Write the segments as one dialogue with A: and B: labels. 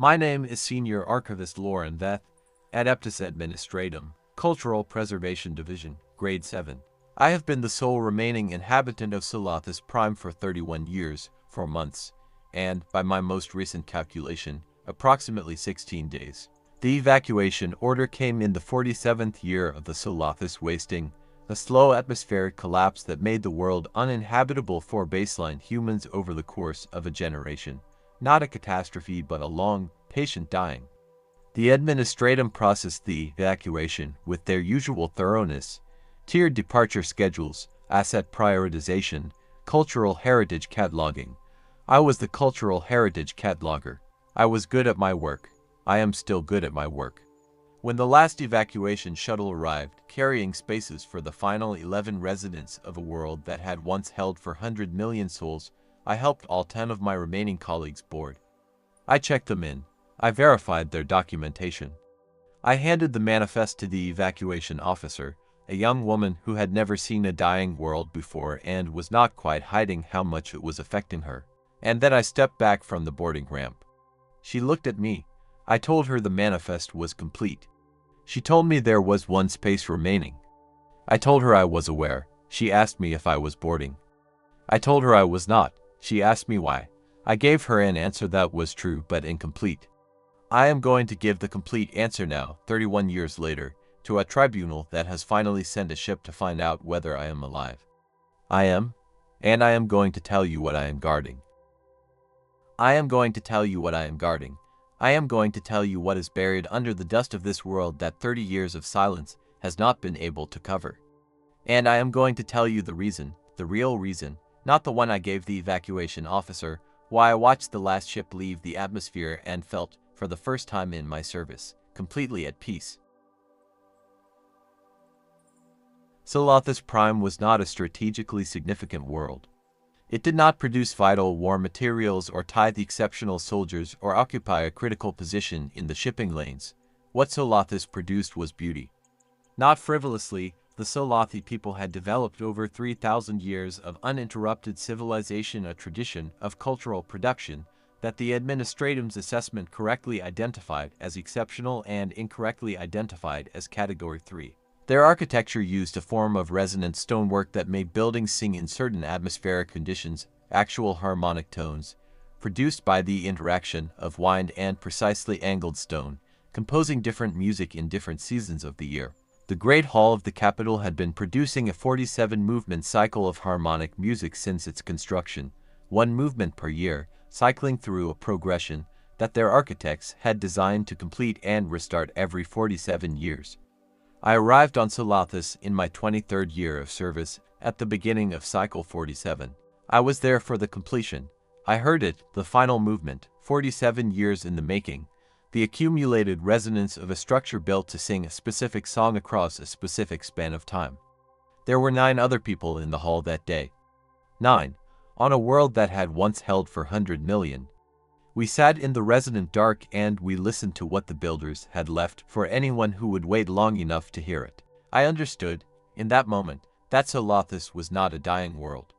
A: My name is Senior Archivist Lauren Veth, Adeptus Administratum, Cultural Preservation Division, Grade 7. I have been the sole remaining inhabitant of Solathus Prime for 31 years, 4 months, and, by my most recent calculation, approximately 16 days. The evacuation order came in the 47th year of the Solathus wasting, a slow atmospheric collapse that made the world uninhabitable for baseline humans over the course of a generation. Not a catastrophe, but a long, patient dying. The Administratum processed the evacuation with their usual thoroughness, tiered departure schedules, asset prioritization, cultural heritage cataloging. I was the cultural heritage cataloger. I was good at my work. I am still good at my work. When the last evacuation shuttle arrived, carrying spaces for the final 11 residents of a world that had once held 400 million souls, I helped all 10 of my remaining colleagues board. I checked them in. I verified their documentation. I handed the manifest to the evacuation officer, a young woman who had never seen a dying world before and was not quite hiding how much it was affecting her. And then I stepped back from the boarding ramp. She looked at me. I told her the manifest was complete. She told me there was one space remaining. I told her I was aware. She asked me if I was boarding. I told her I was not. She asked me why. I gave her an answer that was true but incomplete. I am going to give the complete answer now, 31 years later, to a tribunal that has finally sent a ship to find out whether I am alive. I am, and I am going to tell you what I am guarding. I am going to tell you what I am guarding. I am going to tell you what is buried under the dust of this world that 30 years of silence has not been able to cover. And I am going to tell you the reason, the real reason, not the one I gave the evacuation officer, why I watched the last ship leave the atmosphere and felt, for the first time in my service, completely at peace. Solathus Prime was not a strategically significant world. It did not produce vital war materials or tithe exceptional soldiers or occupy a critical position in the shipping lanes. What Solathus produced was beauty. Not frivolously, the Solathi people had developed over 3,000 years of uninterrupted civilization, a tradition of cultural production that the Administratum's assessment correctly identified as exceptional and incorrectly identified as Category 3. Their architecture used a form of resonant stonework that made buildings sing in certain atmospheric conditions, actual harmonic tones, produced by the interaction of wind and precisely angled stone, composing different music in different seasons of the year. The Great Hall of the capital had been producing a 47-movement cycle of harmonic music since its construction, 1 movement per year, cycling through a progression that their architects had designed to complete and restart every 47 years. I arrived on Solathus in my 23rd year of service at the beginning of Cycle 47. I was there for the completion. I heard it, the final movement, 47 years in the making, the accumulated resonance of a structure built to sing a specific song across a specific span of time. There were 9 other people in the hall that day. 9. On a world that had once held 400 million. We sat in the resonant dark and we listened to what the builders had left for anyone who would wait long enough to hear it. I understood, in that moment, that Solathus was not a dying world.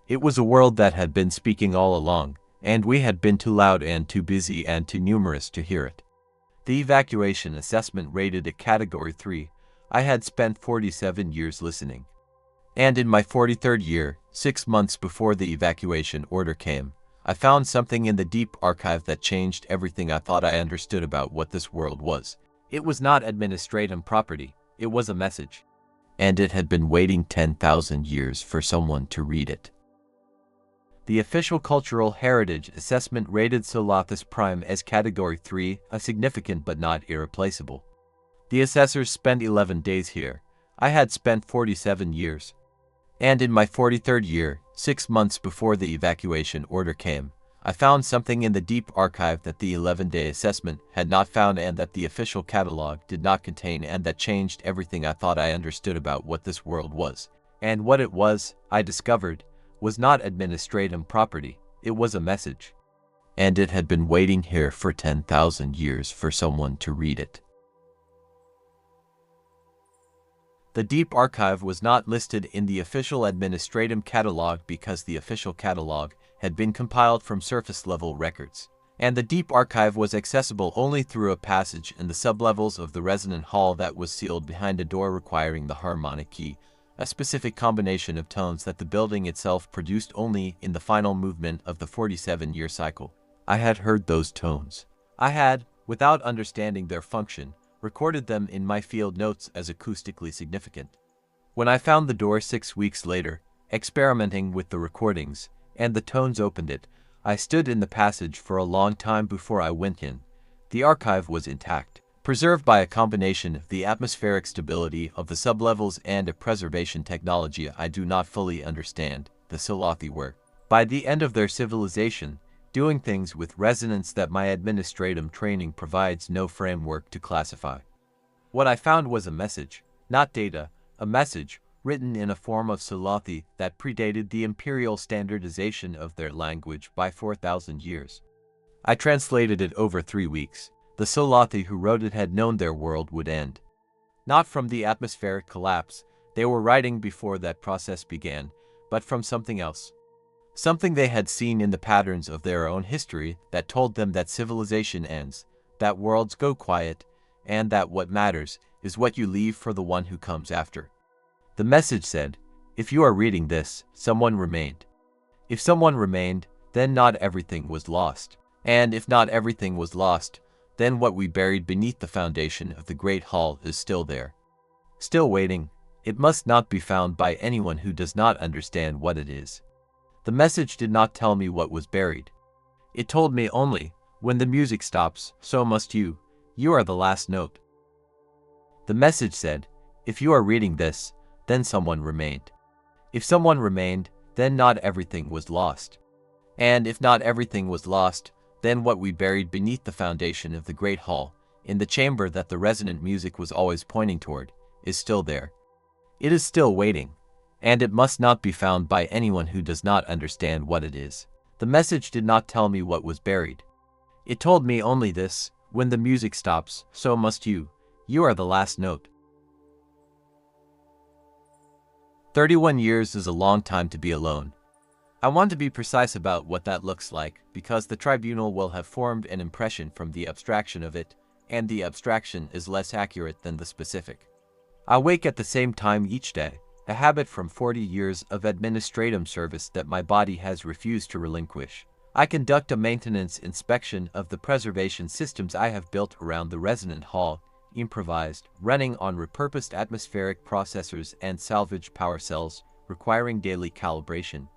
A: It was a world that had been speaking all along, and we had been too loud and too busy and too numerous to hear it. The evacuation assessment rated it Category 3. I had spent 47 years listening. And in my 43rd year, 6 months before the evacuation order came, I found something in the deep archive that changed everything I thought I understood about what this world was. It was not Administratum property, it was a message. And it had been waiting 10,000 years for someone to read it. The official cultural heritage assessment rated Solathus Prime as Category 3, a significant but not irreplaceable. The assessors spent 11 days here. I had spent 47 years. And in my 43rd year, 6 months before the evacuation order came, I found something in the deep archive that the 11-day assessment had not found and that the official catalog did not contain, and that changed everything I thought I understood about what this world was. And what it was, I discovered, was not Administratum property, it was a message. And it had been waiting here for 10,000 years for someone to read it. The Deep Archive was not listed in the official Administratum catalog because the official catalog had been compiled from surface-level records, and the deep archive was accessible only through a passage in the sublevels of the resonant hall that was sealed behind a door requiring the harmonic key, a specific combination of tones that the building itself produced only in the final movement of the 47-year cycle. I had heard those tones. I had, without understanding their function, recorded them in my field notes as acoustically significant. When I found the door 6 weeks later, experimenting with the recordings, and the tones opened it, I stood in the passage for a long time before I went in. The archive was intact, preserved by a combination of the atmospheric stability of the sublevels and a preservation technology I do not fully understand. The Solothi were, by the end of their civilization, doing things with resonance that my administrative training provides no framework to classify. What I found was a message, not data, a message, written in a form of Solothi that predated the imperial standardization of their language by 4,000 years. I translated it over 3 weeks. The Solothi who wrote it had known their world would end. Not from the atmospheric collapse, they were writing before that process began, but from something else. Something they had seen in the patterns of their own history that told them that civilization ends, that worlds go quiet, and that what matters is what you leave for the one who comes after. The message said, if you are reading this, someone remained. If someone remained, then not everything was lost. And if not everything was lost, then what we buried beneath the foundation of the Great Hall is still there. Still waiting. It must not be found by anyone who does not understand what it is. The message did not tell me what was buried. It told me only, when the music stops, so must you. You are the last note. The message said, if you are reading this, then someone remained. If someone remained, then not everything was lost. And if not everything was lost, then what we buried beneath the foundation of the Great Hall, in the chamber that the resonant music was always pointing toward, is still there. It is still waiting, and it must not be found by anyone who does not understand what it is. The message did not tell me what was buried. It told me only this, when the music stops, so must you. You are the last note. 31 years is a long time to be alone. I want to be precise about what that looks like, because the tribunal will have formed an impression from the abstraction of it, and the abstraction is less accurate than the specific. I wake at the same time each day, a habit from 40 years of administrative service that my body has refused to relinquish. I conduct a maintenance inspection of the preservation systems I have built around the resonant hall, improvised, running on repurposed atmospheric processors and salvage power cells, requiring daily calibration.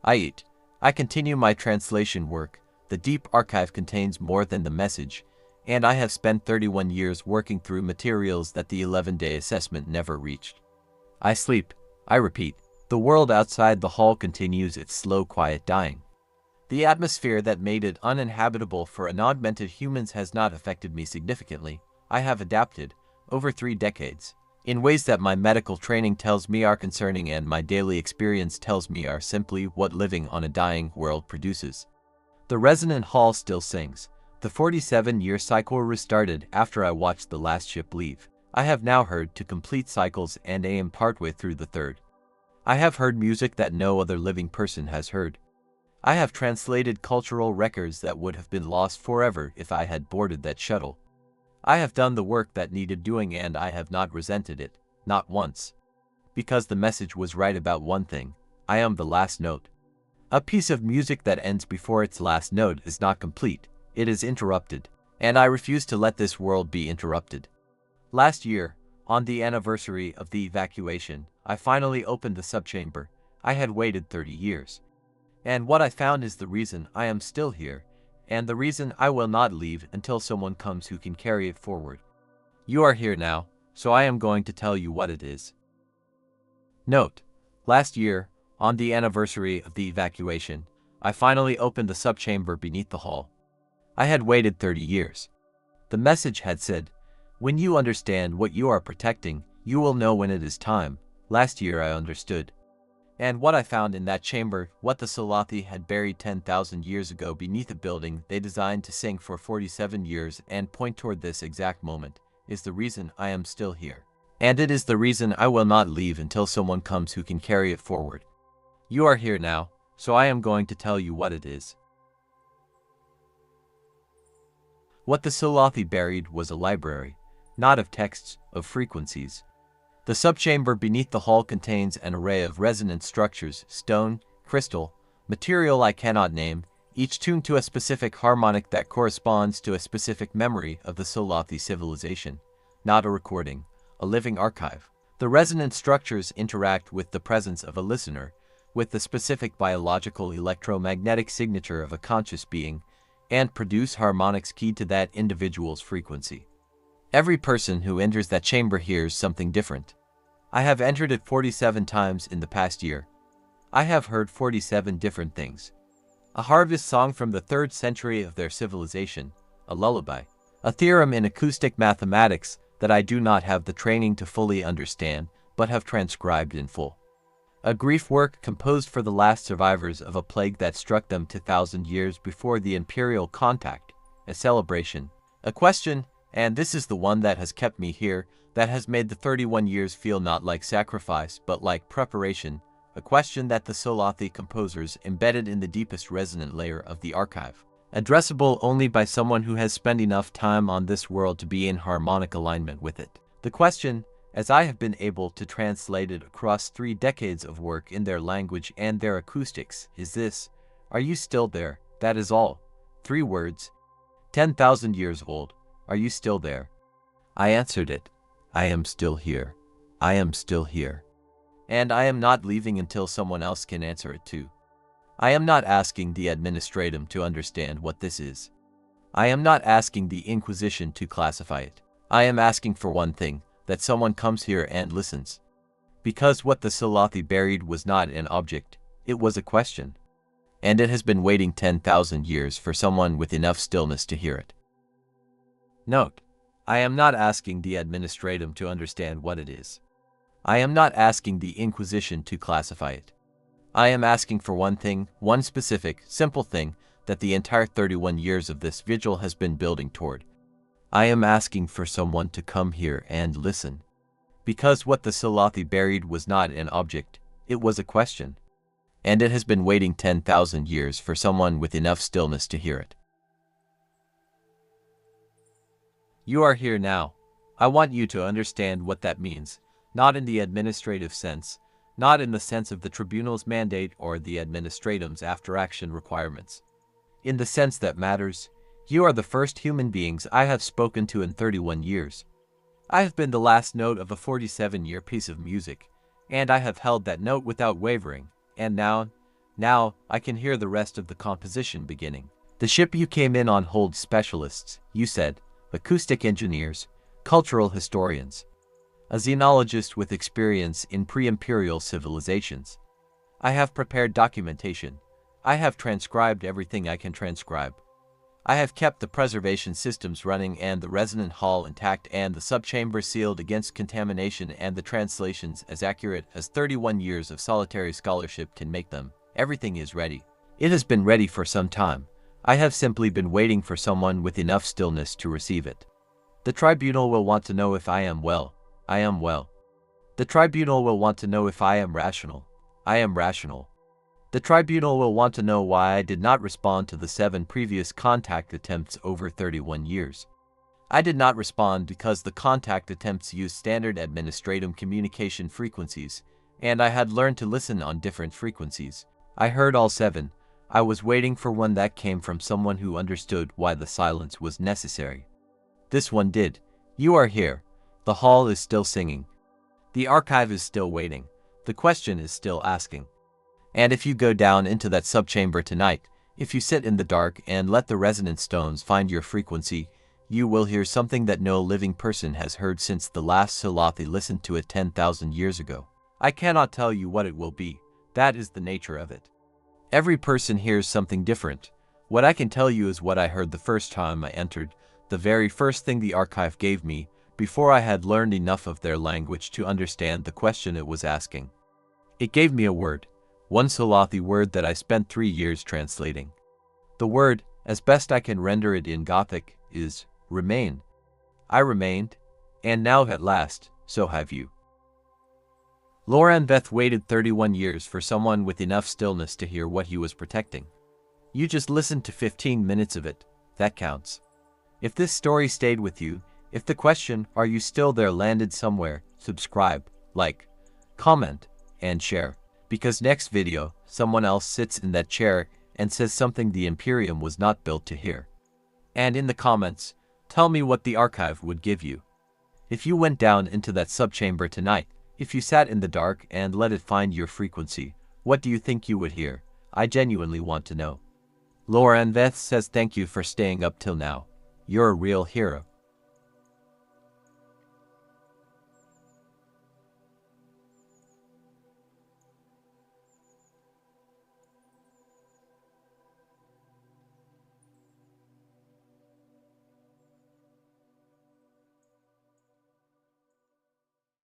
A: I eat. I continue my translation work. The deep archive contains more than the message, and I have spent 31 years working through materials that the 11-day assessment never reached. I sleep. I repeat. The world outside the hall continues its slow, quiet dying. The atmosphere that made it uninhabitable for unaugmented humans has not affected me significantly. I have adapted, over 3 decades, in ways that my medical training tells me are concerning and my daily experience tells me are simply what living on a dying world produces. The resonant hall still sings. The 47-year cycle restarted after I watched the last ship leave. I have now heard 2 complete cycles and am partway through the 3rd. I have heard music that no other living person has heard. I have translated cultural records that would have been lost forever if I had boarded that shuttle. I have done the work that needed doing and I have not resented it, not once. Because the message was right about one thing. I am the last note. A piece of music that ends before its last note is not complete. It is interrupted, and I refuse to let this world be interrupted. Last year, on the anniversary of the evacuation, I finally opened the subchamber. I had waited 30 years. And what I found is the reason I am still here, and the reason I will not leave until someone comes who can carry it forward. You are here now, so I am going to tell you what it is. Note: last year, on the anniversary of the evacuation, I finally opened the subchamber beneath the hall. I had waited 30 years. The message had said, when you understand what you are protecting, you will know when it is time. Last year I understood. And what I found in that chamber, what the Solothi had buried 10,000 years ago beneath a building they designed to sink for 47 years and point toward this exact moment, is the reason I am still here. And it is the reason I will not leave until someone comes who can carry it forward. You are here now, so I am going to tell you what it is. What the Solothi buried was a library, not of texts, of frequencies. The subchamber beneath the hall contains an array of resonant structures, stone, crystal, material I cannot name, each tuned to a specific harmonic that corresponds to a specific memory of the Solothi civilization, not a recording, a living archive. The resonant structures interact with the presence of a listener, with the specific biological electromagnetic signature of a conscious being, and produce harmonics keyed to that individual's frequency. Every person who enters that chamber hears something different. I have entered it 47 times in the past year. I have heard 47 different things. A harvest song from the 3rd century of their civilization, a lullaby, a theorem in acoustic mathematics that I do not have the training to fully understand, but have transcribed in full. A grief work composed for the last survivors of a plague that struck them 2,000 years before the Imperial contact, a celebration, a question, and this is the one that has kept me here, that has made the 31 years feel not like sacrifice but like preparation, a question that the Solothi composers embedded in the deepest resonant layer of the archive, addressable only by someone who has spent enough time on this world to be in harmonic alignment with it. The question, as I have been able to translate it across 3 decades of work in their language and their acoustics, is this: are you still there? That is all. 3 words. 10,000 years old. Are you still there? I answered it. I am still here. I am still here. And I am not leaving until someone else can answer it too. I am not asking the administratum to understand what this is. I am not asking the Inquisition to classify it. I am asking for one thing, that someone comes here and listens. Because what the Solothi buried was not an object, it was a question. And it has been waiting 10,000 years for someone with enough stillness to hear it. Note, I am not asking the administratum to understand what it is. I am not asking the Inquisition to classify it. I am asking for one thing, one specific, simple thing, that the entire 31 years of this vigil has been building toward. I am asking for someone to come here and listen. Because what the Solothi buried was not an object, it was a question. And it has been waiting 10,000 years for someone with enough stillness to hear it. You are here now. I want you to understand what that means, not in the administrative sense, not in the sense of the tribunal's mandate or the administratum's after-action requirements. In the sense that matters, you are the first human beings I have spoken to in 31 years. I have been the last note of a 47-year piece of music, and I have held that note without wavering, and now, I can hear the rest of the composition beginning. The ship you came in on holds specialists, you said, acoustic engineers, cultural historians, a xenologist with experience in pre-imperial civilizations. I have prepared documentation. I have transcribed everything I can transcribe. I have kept the preservation systems running and the resonant hall intact and the subchamber sealed against contamination and the translations as accurate as 31 years of solitary scholarship can make them. Everything is ready. It has been ready for some time. I have simply been waiting for someone with enough stillness to receive it. The tribunal will want to know if I am well. I am well. The tribunal will want to know if I am rational. I am rational. The tribunal will want to know why I did not respond to the 7 previous contact attempts over 31 years. I did not respond because the contact attempts used standard administratum communication frequencies, and I had learned to listen on different frequencies. I heard all 7. I was waiting for one that came from someone who understood why the silence was necessary. This one did. You are here. The hall is still singing. The archive is still waiting. The question is still asking. And if you go down into that subchamber tonight, if you sit in the dark and let the resonant stones find your frequency, you will hear something that no living person has heard since the last Solothi listened to it 10,000 years ago. I cannot tell you what it will be. That is the nature of it. Every person hears something different. What I can tell you is what I heard the first time I entered, the very first thing the archive gave me, before I had learned enough of their language to understand the question it was asking. It gave me a word. One Solothi word that I spent 3 years translating. The word, as best I can render it in Gothic, is remain. I remained, and now at last, so have you. Loranbeth waited 31 years for someone with enough stillness to hear what he was protecting. You just listened to 15 minutes of it. That counts. If this story stayed with you, if the question, "Are you still there?" landed somewhere, subscribe, like, comment, and share. Because next video, someone else sits in that chair and says something the Imperium was not built to hear. And in the comments, tell me what the archive would give you. If you went down into that subchamber tonight, if you sat in the dark and let it find your frequency, what do you think you would hear? I genuinely want to know. Laura Veth says thank you for staying up till now. You're a real hero.